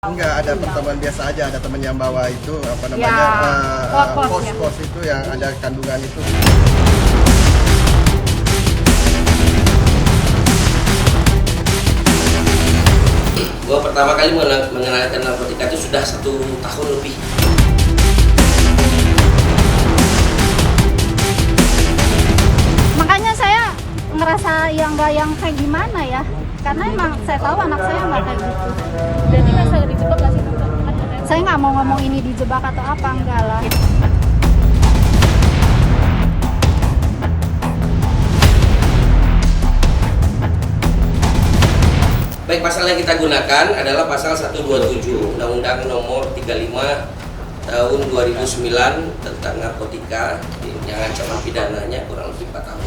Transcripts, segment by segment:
Enggak, ada pertemuan biasa aja, ada temen yang bawa itu apa namanya Ya, pos-pos itu yang ada kandungan itu. Gua pertama kali mengenalkan narkotika itu sudah 1 tahun lebih. Makanya saya ngerasa yang kayak gimana ya, karena emang saya tahu anak saya nggak kayak gitu. Berarti nggak dijebak nggak sih? Saya nggak mau ngomong ini dijebak atau apa, enggak lah. Baik, pasal yang kita gunakan adalah pasal 127 Undang-Undang Nomor 35 Tahun 2009 tentang narkotika yang ancaman pidananya kurang lebih 4 tahun.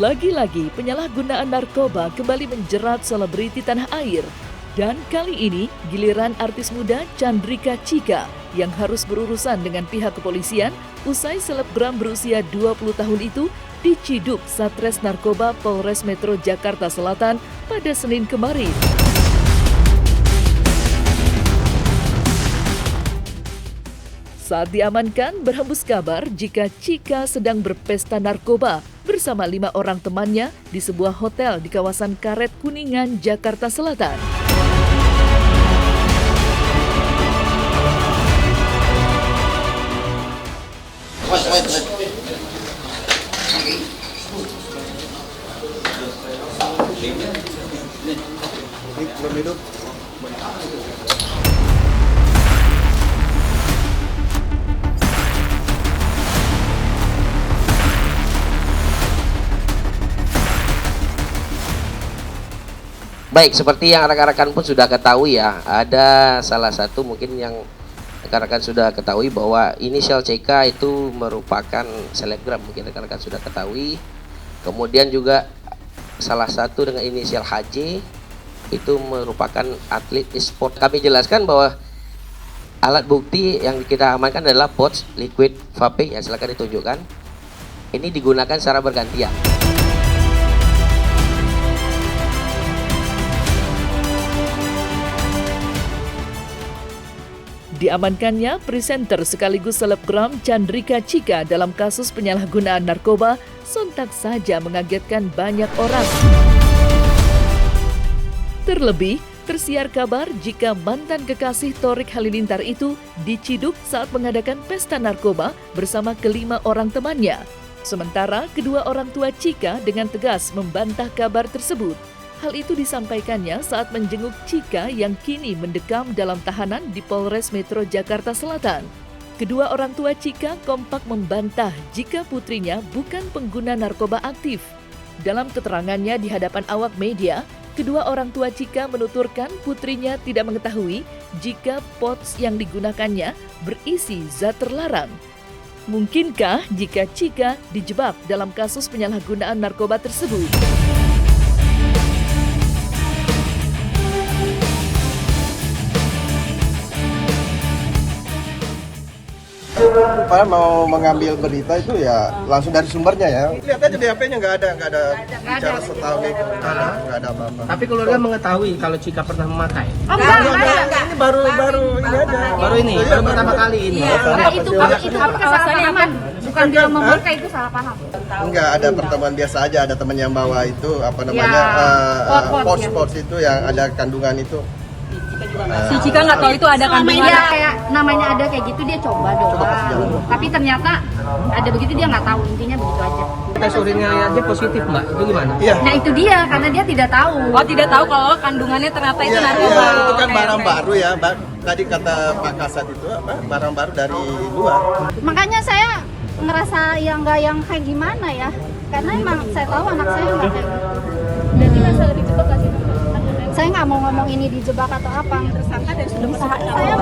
Lagi-lagi penyalahgunaan narkoba kembali menjerat selebriti tanah air. Dan kali ini giliran artis muda Chandrika Chika yang harus berurusan dengan pihak kepolisian usai selebgram berusia 20 tahun itu diciduk Satres Narkoba Polres Metro Jakarta Selatan pada Senin kemarin. Saat diamankan, berhembus kabar jika Chika sedang berpesta narkoba bersama 5 orang temannya di sebuah hotel di kawasan Karet Kuningan, Jakarta Selatan. Belum hidup. Baik, seperti yang rekan-rekan pun sudah ketahui ya, ada salah satu mungkin yang rekan-rekan sudah ketahui bahwa inisial CK itu merupakan selebgram, mungkin rekan-rekan sudah ketahui. Kemudian juga salah satu dengan inisial HJ itu merupakan atlet e-sport. Kami jelaskan bahwa alat bukti yang kita amankan adalah pouch liquid vape, ya silakan ditunjukkan. Ini digunakan secara bergantian. Diamankannya presenter sekaligus selebgram Chandrika Chika dalam kasus penyalahgunaan narkoba sontak saja mengagetkan banyak orang. Terlebih, tersiar kabar jika mantan kekasih Thorik Halilintar itu diciduk saat mengadakan pesta narkoba bersama ke-5 orang temannya. Sementara kedua orang tua Chika dengan tegas membantah kabar tersebut. Hal itu disampaikannya saat menjenguk Chika yang kini mendekam dalam tahanan di Polres Metro Jakarta Selatan. Kedua orang tua Chika kompak membantah jika putrinya bukan pengguna narkoba aktif. Dalam keterangannya di hadapan awak media, kedua orang tua Chika menuturkan putrinya tidak mengetahui jika pouch yang digunakannya berisi zat terlarang. Mungkinkah jika Chika dijebak dalam kasus penyalahgunaan narkoba tersebut? Pak mau mengambil berita itu ya langsung dari sumbernya ya. Lihat aja di HP-nya nggak ada bicara setahun itu, nggak ada apa-apa. Tapi keluarga mengetahui kalau Chika pernah memakai. Oh, enggak. Ini baru ini aja. Baru ini, baru pertama kali ini. Itu alasannya aman. Bukan dia memakai, itu salah paham. Enggak, ada pertemuan biasa aja, ada temen yang bawa itu apa namanya pos-pos itu yang ada kandungan itu. Si Chika nggak tahu itu ada kandungan. Dia kayak namanya ada kayak gitu, dia coba doang. Tapi ternyata ada begitu, dia nggak tahu, intinya begitu aja. Tes urinnya aja positif, Mbak. Itu gimana? Iya. Nah itu dia, karena dia tidak tahu. Oh, tidak tahu kalau kandungannya ternyata itu narkoba. Iya, itu kan Oke, barang oke. baru ya. Tadi kata Pak Kasat itu apa? Barang baru dari luar. Makanya saya ngerasa yang kayak gimana ya, karena emang saya tahu anak saya nggak kayak gitu. Berarti nggak dijebak nggak sih? Saya nggak mau ngomong ini dijebak atau apa. Tersangka dan sudah Saya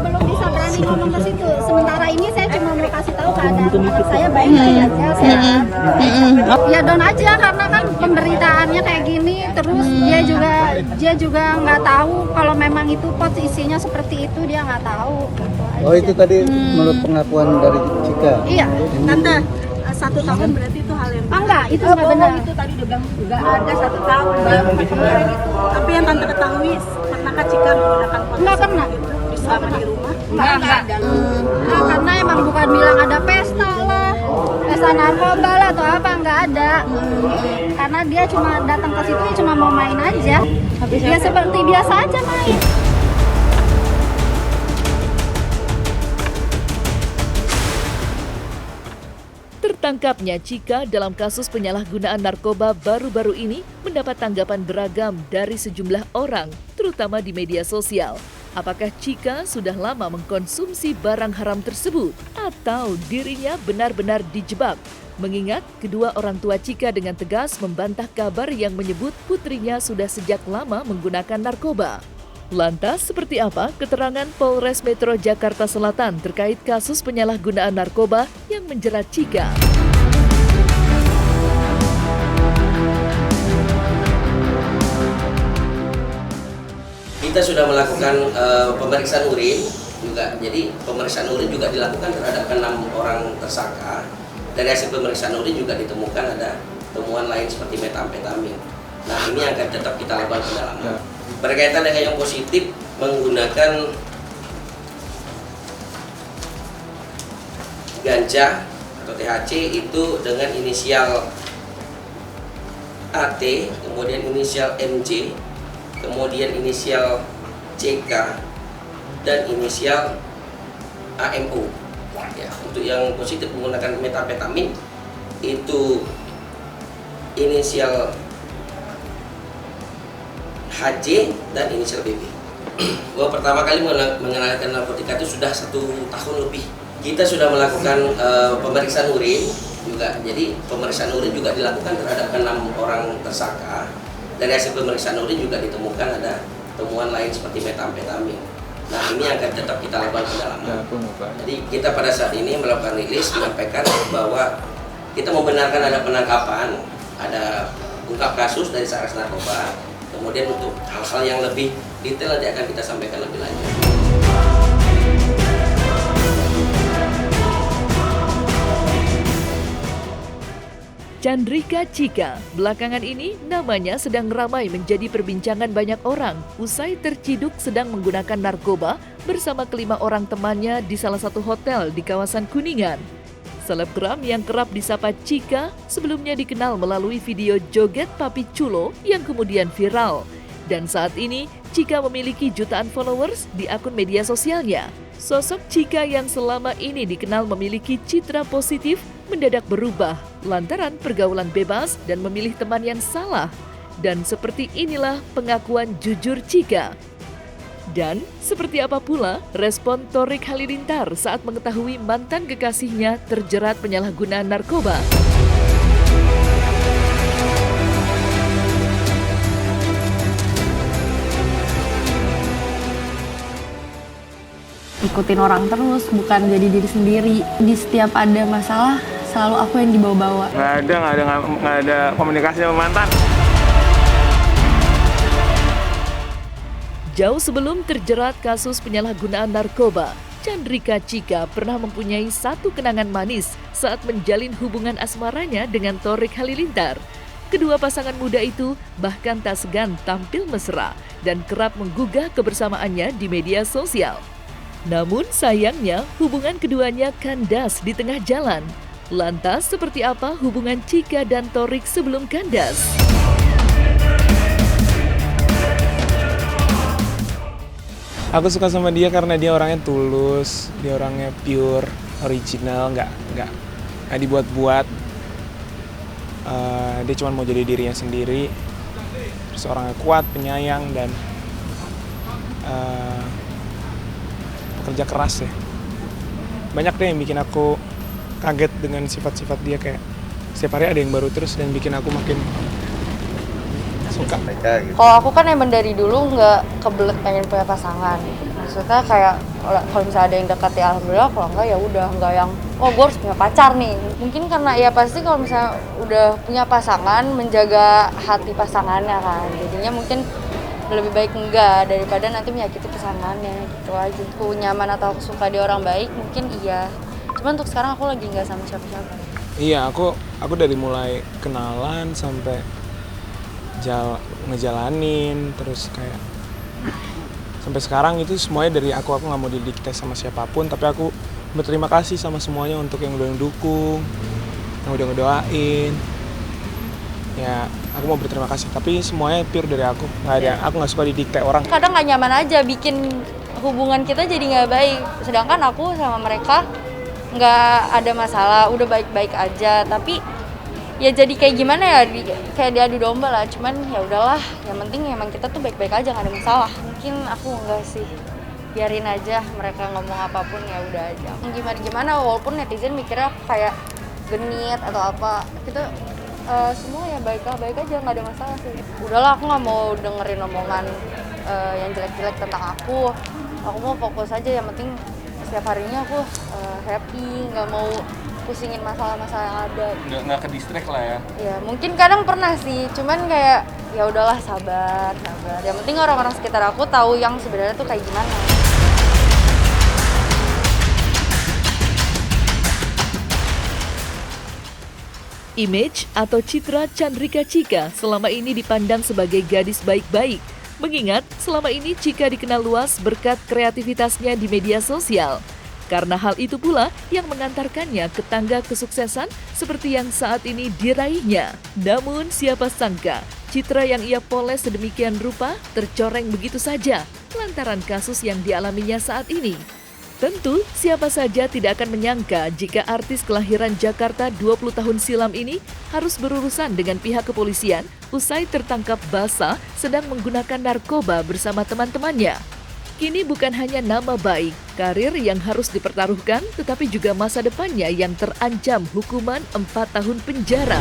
belum bisa berani ngomong ke situ. Sementara ini saya cuma mau kasih tahu keadaan anak saya baik-baik aja, sehat. Ya down aja karena kan pemberitaannya kayak gini, terus dia juga nggak tahu kalau memang itu pot isinya seperti itu, dia nggak tahu. Oh itu tadi menurut pengakuan dari Cika? Iya. Tante, 1 tahun berarti itu hal yang Enggak, itu nggak benar. itu tadi udah bilang nggak ada 1 tahun bang. Tapi yang tante ketahui pernahkah Cika menggunakan pot Nggak pernah. selama di rumah? Enggak. Nah, karena emang bukan bilang ada pesta lah, pesta narkoba lah atau apa, nggak ada. Karena dia cuma datang ke situ cuma mau main aja. Dia seperti biasa aja main. Tertangkapnya Cika dalam kasus penyalahgunaan narkoba baru-baru ini mendapat tanggapan beragam dari sejumlah orang, terutama di media sosial. Apakah Cika sudah lama mengkonsumsi barang haram tersebut? Atau dirinya benar-benar dijebak? Mengingat kedua orang tua Cika dengan tegas membantah kabar yang menyebut putrinya sudah sejak lama menggunakan narkoba. Lantas, seperti apa keterangan Polres Metro Jakarta Selatan terkait kasus penyalahgunaan narkoba yang menjerat Cika? Kita sudah melakukan pemeriksaan urin juga. Jadi pemeriksaan urin juga dilakukan terhadap 6 orang tersangka. Dari hasil pemeriksaan urin juga ditemukan ada temuan lain seperti metamfetamin. Nah, ini akan tetap kita lakukan pendalaman. Berkaitan dengan yang positif menggunakan ganja atau THC itu dengan inisial AT, kemudian inisial MJ, kemudian inisial CK, dan inisial AMO. Ya, untuk yang positif menggunakan metamfetamin itu inisial HJ dan inisial BB. Gua pertama kali mengenalkan narkotika itu sudah 1 tahun lebih. Kita sudah melakukan pemeriksaan urin juga. Jadi pemeriksaan urin juga dilakukan terhadap 6 orang tersangka. Dari hasil pemeriksaan urin juga ditemukan ada temuan lain seperti metamfetamin. Nah, ini akan tetap kita lakukan pendalaman. Jadi kita pada saat ini melakukan rilis menyampaikan bahwa kita membenarkan ada penangkapan, ada ungkap kasus dari Satres Narkoba. Kemudian untuk hal-hal yang lebih detail nanti akan kita sampaikan lebih lanjut. Chandrika Cika, belakangan ini namanya sedang ramai menjadi perbincangan banyak orang usai terciduk sedang menggunakan narkoba bersama kelima orang temannya di salah satu hotel di kawasan Kuningan. Selebgram yang kerap disapa Cika sebelumnya dikenal melalui video joget Papi Chulo yang kemudian viral. Dan saat ini, Cika memiliki jutaan followers di akun media sosialnya. Sosok Cika yang selama ini dikenal memiliki citra positif mendadak berubah lantaran pergaulan bebas dan memilih teman yang salah. Dan seperti inilah pengakuan jujur Cika. Dan seperti apa pula respon Thorik Halilintar saat mengetahui mantan kekasihnya terjerat penyalahgunaan narkoba? Ikutin orang terus, bukan jadi diri sendiri. Di setiap ada masalah, selalu aku yang dibawa-bawa. Nggak ada komunikasi sama mantan. Jauh sebelum terjerat kasus penyalahgunaan narkoba, Chandrika Cika pernah mempunyai satu kenangan manis saat menjalin hubungan asmaranya dengan Thorik Halilintar. Kedua pasangan muda itu bahkan tak segan tampil mesra dan kerap menggugah kebersamaannya di media sosial. Namun sayangnya hubungan keduanya kandas di tengah jalan. Lantas seperti apa hubungan Cika dan Thorik sebelum kandas? Aku suka sama dia karena dia orangnya tulus, dia orangnya pure, original, nggak dibuat-buat. Dia cuma mau jadi dirinya sendiri. Terus orangnya kuat, penyayang, dan pekerja keras ya. Banyak deh yang bikin aku kaget dengan sifat-sifat dia, kayak setiap hari ada yang baru terus dan bikin aku makin suka. Kalau aku kan emang dari dulu nggak kebelet pengen punya pasangan. Maksudnya kayak kalau misalnya ada yang dekat ya alhamdulillah, kalau enggak ya udah, enggak yang oh gue harus punya pacar nih. Mungkin karena ya pasti kalau misalnya udah punya pasangan, menjaga hati pasangannya kan, jadinya mungkin lebih baik enggak daripada nanti menyakiti pasangannya gitu aja. Aku nyaman atau aku suka dia orang baik mungkin iya, cuman untuk sekarang aku lagi nggak sama siapa-siapa. Iya, aku dari mulai kenalan sampai ngejalanin, terus kayak sampai sekarang itu semuanya dari aku nggak mau didikte sama siapapun, tapi aku berterima kasih sama semuanya untuk yang udah ngedukung, yang udah ngedoain. Ya, aku mau berterima kasih, tapi semuanya pure dari aku. Aku nggak suka didikte orang. Kadang nggak nyaman aja, bikin hubungan kita jadi nggak baik. Sedangkan aku sama mereka nggak ada masalah, udah baik-baik aja. Tapi ya jadi kayak gimana ya, kayak diadu domba lah. Cuman ya udahlah, yang penting emang kita tuh baik-baik aja, nggak ada masalah. Mungkin aku enggak sih, biarin aja mereka ngomong apapun, ya udah aja. Gimana walaupun netizen mikirnya kayak genit atau apa, kita semua ya baik aja, nggak ada masalah sih. Udahlah, aku nggak mau dengerin omongan yang jelek-jelek tentang aku. Aku mau fokus aja, yang penting setiap harinya aku happy, nggak mau pusingin masalah-masalah yang ada. Nggak ke distract lah ya. Ya mungkin kadang pernah sih, cuman kayak ya udahlah, sabar. Yang penting orang-orang sekitar aku tahu yang sebenarnya tuh kayak gimana. Image atau citra Chandrika Chika selama ini dipandang sebagai gadis baik-baik. Mengingat selama ini Chika dikenal luas berkat kreativitasnya di media sosial. Karena hal itu pula yang mengantarkannya ke tangga kesuksesan seperti yang saat ini diraihnya. Namun siapa sangka, citra yang ia poles sedemikian rupa tercoreng begitu saja lantaran kasus yang dialaminya saat ini. Tentu siapa saja tidak akan menyangka jika artis kelahiran Jakarta 20 tahun silam ini harus berurusan dengan pihak kepolisian usai tertangkap basah sedang menggunakan narkoba bersama teman-temannya. Kini bukan hanya nama baik, karir yang harus dipertaruhkan, tetapi juga masa depannya yang terancam hukuman 4 tahun penjara.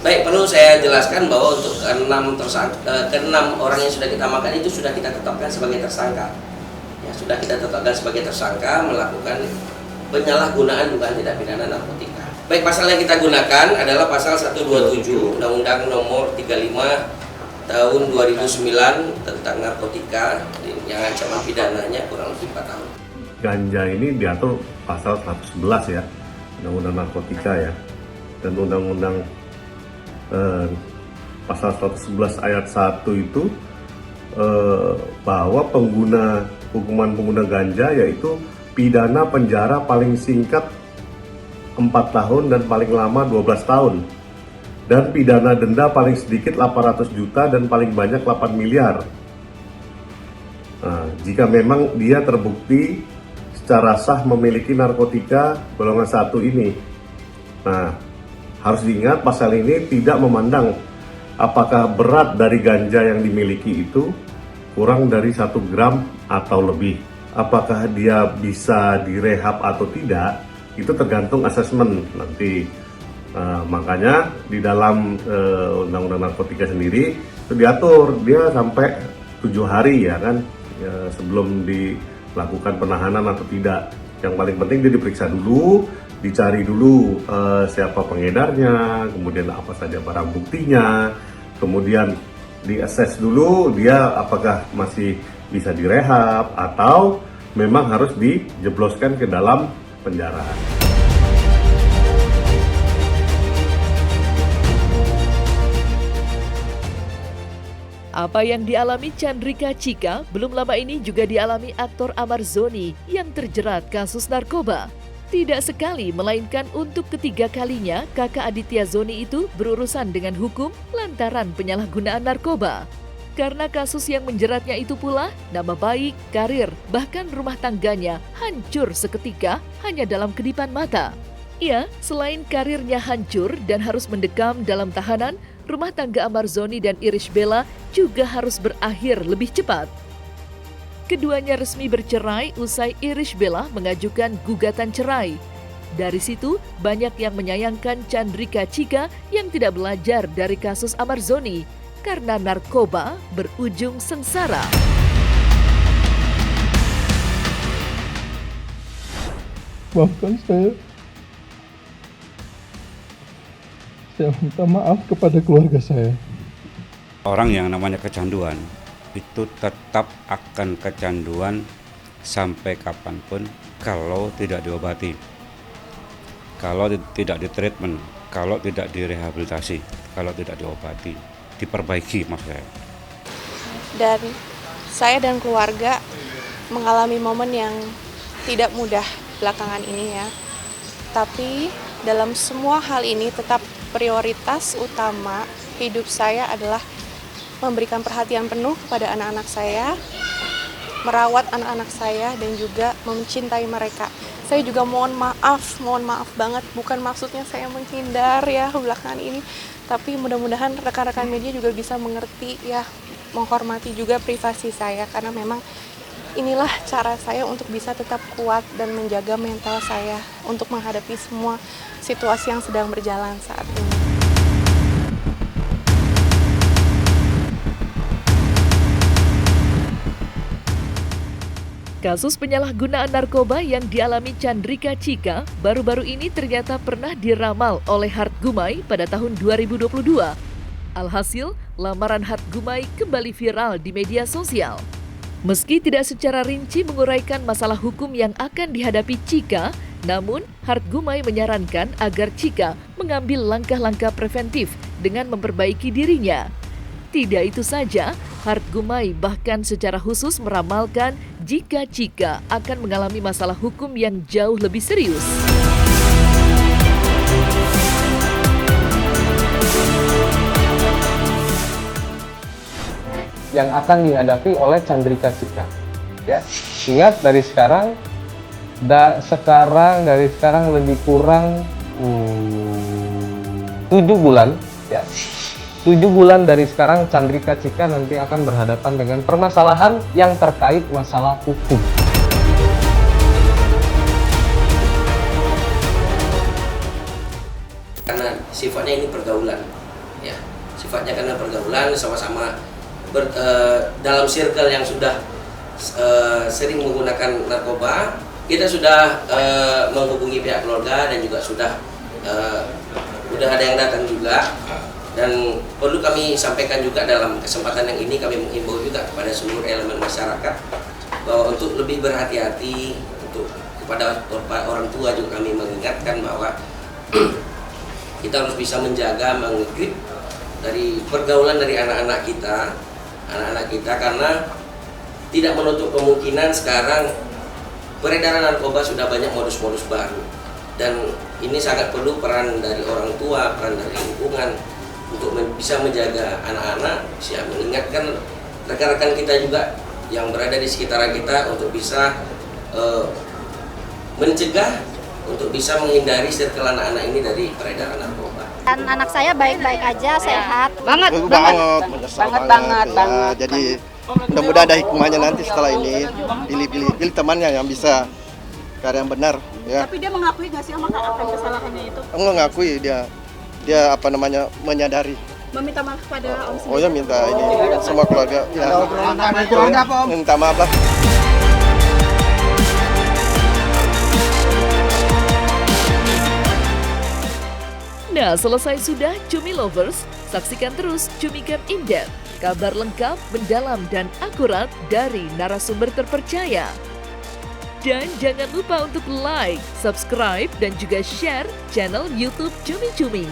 Baik, perlu saya jelaskan bahwa untuk keenam orang yang sudah kita amankan itu sudah kita tetapkan sebagai tersangka. Ya, sudah kita tetapkan sebagai tersangka melakukan penyalahgunaan dugaan tindak pidana narkotika. Baik, pasal yang kita gunakan adalah pasal 127 Undang-Undang Nomor 35 Tahun 2009 tentang narkotika yang ancaman pidananya kurang lebih 4 tahun. Ganja ini diatur pasal 111 ya, Undang-Undang Narkotika ya, dan Undang-Undang pasal 111 ayat 1 itu bahwa hukuman pengguna ganja yaitu pidana penjara paling singkat 4 tahun dan paling lama 12 tahun, dan pidana denda paling sedikit 800 juta dan paling banyak 8 miliar. Nah, jika memang dia terbukti secara sah memiliki narkotika golongan 1 ini. Nah, harus diingat pasal ini tidak memandang apakah berat dari ganja yang dimiliki itu kurang dari 1 gram atau lebih. Apakah dia bisa direhab atau tidak, itu tergantung asesmen nanti. Makanya di dalam Undang-Undang Narkotika sendiri itu diatur dia sampai 7 hari ya kan, sebelum dilakukan penahanan atau tidak. Yang paling penting dia diperiksa dulu, dicari dulu siapa pengedarnya, kemudian apa saja barang buktinya, kemudian diases dulu dia apakah masih bisa direhab atau memang harus dijebloskan ke dalam penjara. Apa yang dialami Chandrika Chika belum lama ini juga dialami aktor Amar Zoni yang terjerat kasus narkoba. Tidak sekali, melainkan untuk ketiga kalinya kakak Aditya Zoni itu berurusan dengan hukum lantaran penyalahgunaan narkoba. Karena kasus yang menjeratnya itu pula, nama baik, karir, bahkan rumah tangganya hancur seketika hanya dalam kedipan mata. Ya, selain karirnya hancur dan harus mendekam dalam tahanan, rumah tangga Amar Zoni dan Irish Bella juga harus berakhir lebih cepat. Keduanya resmi bercerai usai Irish Bella mengajukan gugatan cerai. Dari situ, banyak yang menyayangkan Chandrika Chika yang tidak belajar dari kasus Amarzoni karena narkoba berujung sengsara. Maafkan saya minta maaf kepada keluarga saya. Orang yang namanya kecanduan itu tetap akan kecanduan sampai kapanpun kalau tidak diobati, kalau tidak ditreatment, kalau tidak direhabilitasi, kalau tidak diobati, diperbaiki maksud saya. Dan saya dan keluarga mengalami momen yang tidak mudah belakangan ini ya. Tapi dalam semua hal ini tetap prioritas utama hidup saya adalah memberikan perhatian penuh kepada anak-anak saya, merawat anak-anak saya dan juga mencintai mereka. Saya juga mohon maaf banget, bukan maksudnya saya menghindar ya belakangan ini, tapi mudah-mudahan rekan-rekan media juga bisa mengerti ya, menghormati juga privasi saya karena memang inilah cara saya untuk bisa tetap kuat dan menjaga mental saya untuk menghadapi semua situasi yang sedang berjalan saat ini. Kasus penyalahgunaan narkoba yang dialami Chandrika Chika baru-baru ini ternyata pernah diramal oleh Hart Gumai pada tahun 2022. Alhasil, lamaran Hart Gumai kembali viral di media sosial. Meski tidak secara rinci menguraikan masalah hukum yang akan dihadapi Chika, namun Hart Gumai menyarankan agar Chika mengambil langkah-langkah preventif dengan memperbaiki dirinya. Tidak itu saja, Hart Gumai bahkan secara khusus meramalkan jika Chika akan mengalami masalah hukum yang jauh lebih serius. Yang akan dihadapi oleh Chandrika Chika. Ya, ingat dari sekarang lebih kurang 7 bulan ya. 7 bulan dari sekarang Chandrika Chika nanti akan berhadapan dengan permasalahan yang terkait masalah hukum. Karena sifatnya ini pergaulan, ya. Sifatnya karena pergaulan sama-sama dalam circle yang sudah sering menggunakan narkoba, kita sudah menghubungi pihak keluarga dan juga sudah ada yang datang juga. Dan perlu kami sampaikan juga dalam kesempatan yang ini, kami menghimbau juga kepada seluruh elemen masyarakat bahwa untuk lebih berhati-hati, untuk kepada orang tua juga kami mengingatkan bahwa kita harus bisa menjaga, menggrip dari pergaulan dari anak-anak kita karena tidak menutup kemungkinan sekarang peredaran narkoba sudah banyak modus-modus baru, dan ini sangat perlu peran dari orang tua, peran dari lingkungan untuk bisa menjaga anak-anak, bisa mengingatkan rekan-rekan kita juga yang berada di sekitaran kita untuk bisa mencegah, untuk bisa menghindari circle anak-anak ini dari peredaran narkoba. Dan anak saya baik-baik aja, sehat. Banget. Ya, jadi mudah-mudahan ada hikmahnya nanti setelah ini, pilih temannya yang bisa karya yang benar. Ya. Tapi dia mengakui nggak sih akan kesalahannya itu? Mengakui dia menyadari. Meminta maaf kepada Om sendiri. Oh ya, minta ini semua keluarga. Ya. Minta maaf lah. Nah, selesai sudah Cumi Lovers, saksikan terus Cumi Camp In-Depth, kabar lengkap, mendalam dan akurat dari narasumber terpercaya. Dan jangan lupa untuk like, subscribe, dan juga share channel YouTube Cumi Cumi.